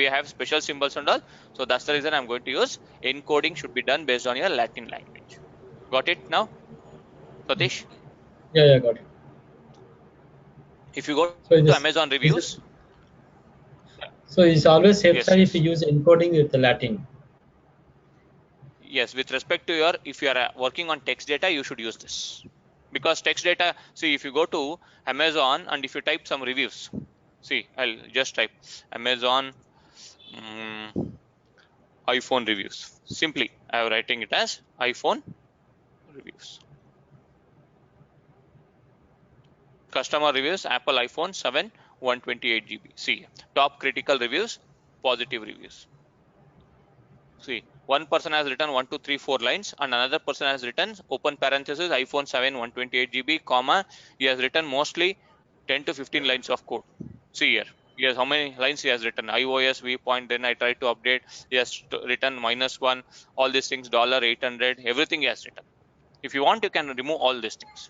have special symbols and all. So that's the reason I'm going to use encoding should be done based on your Latin language. Got it now, Satish? Yeah, got it. If you go So to Amazon reviews, so it's always safe Yes, side yes. if you use encoding with the Latin. yes, with respect to if you are working on text data, you should use this. Because text data, see, if you go to Amazon and if you type some reviews, see, I'll just type Amazon iPhone reviews. Simply, I am writing it as iPhone reviews. Customer reviews, Apple iPhone 7, 128 GB. See, top critical reviews, positive reviews. See, one person has written 1, 2, 3, 4 lines, and another person has written open parenthesis iPhone 7, 128 GB, comma. He has written mostly 10 to 15 lines of code. See here. Yes, how many lines he has written? iOS viewpoint. Then I try to update. He has written -1. All these things, $800. Everything he has written. If you want, you can remove all these things.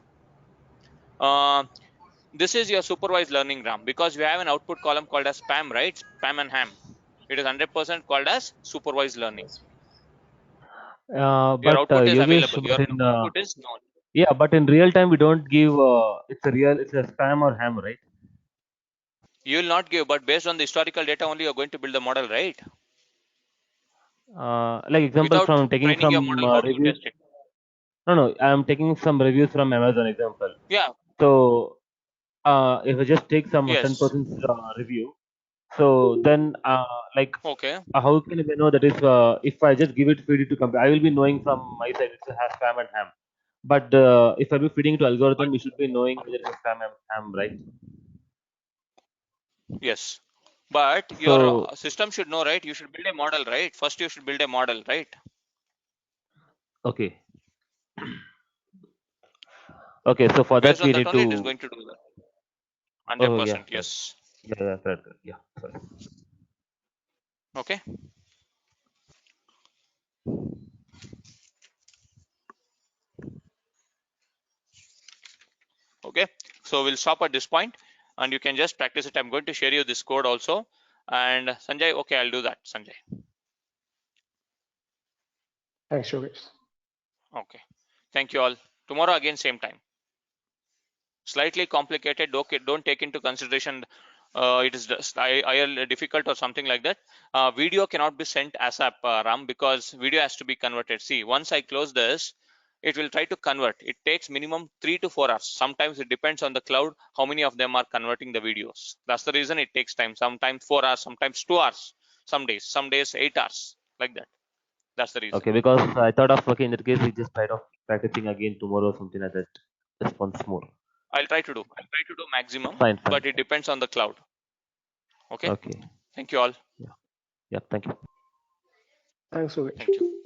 This is your supervised learning, RAM, because we have an output column called as spam, right? Spam and ham. It is 100% called as supervised learning. Your But output is Yogesh, available. Your but in output is known. yeah, but in real time we don't give it's a spam or ham, right? You will not give, but based on the historical data only, you're going to build the model, right? Like example Without from taking training your some model, how do you reviews. test it? No, I'm taking some reviews from Amazon example. Yeah. So if I just take some Yes. 10% review, so then like Okay. how can we know that is if I just give it feed it to compare, I will be knowing from my side it has spam and ham. But if I be feeding to algorithm, we should be knowing whether it's spam and ham, right? Yes. But your So system should know, right? You should build a model, right? First, you should build a model, right? okay. Okay, so for Based that on we that need only, it is to. going to do that. Oh 100%. yeah, Yes. correct. Yeah, sorry. Okay. Okay. So we'll stop at this point, and you can just practice it. I'm going to share you this code also. And Sanjay, okay, I'll do that. Sanjay. Thanks, Yogesh. Okay. Thank you all. Tomorrow again, same time. Slightly complicated. Okay, don't take into consideration it is either difficult or something like that. Video cannot be sent ASAP, Ram, because video has to be converted. See, once I close this, it will try to convert. It takes minimum 3 to 4 hours. Sometimes it depends on the cloud how many of them are converting the videos. That's the reason it takes time. Sometimes 4 hours, sometimes 2 hours, some days 8 hours, like that. That's the reason. Okay, because I thought of okay in that case we just tried of practicing again tomorrow or something like that. Just once more. I'll try to do maximum, Fine. but it depends on the cloud. Okay. Okay. Thank you all. Yeah. Thank you. Thanks, Yogesh. Thank you.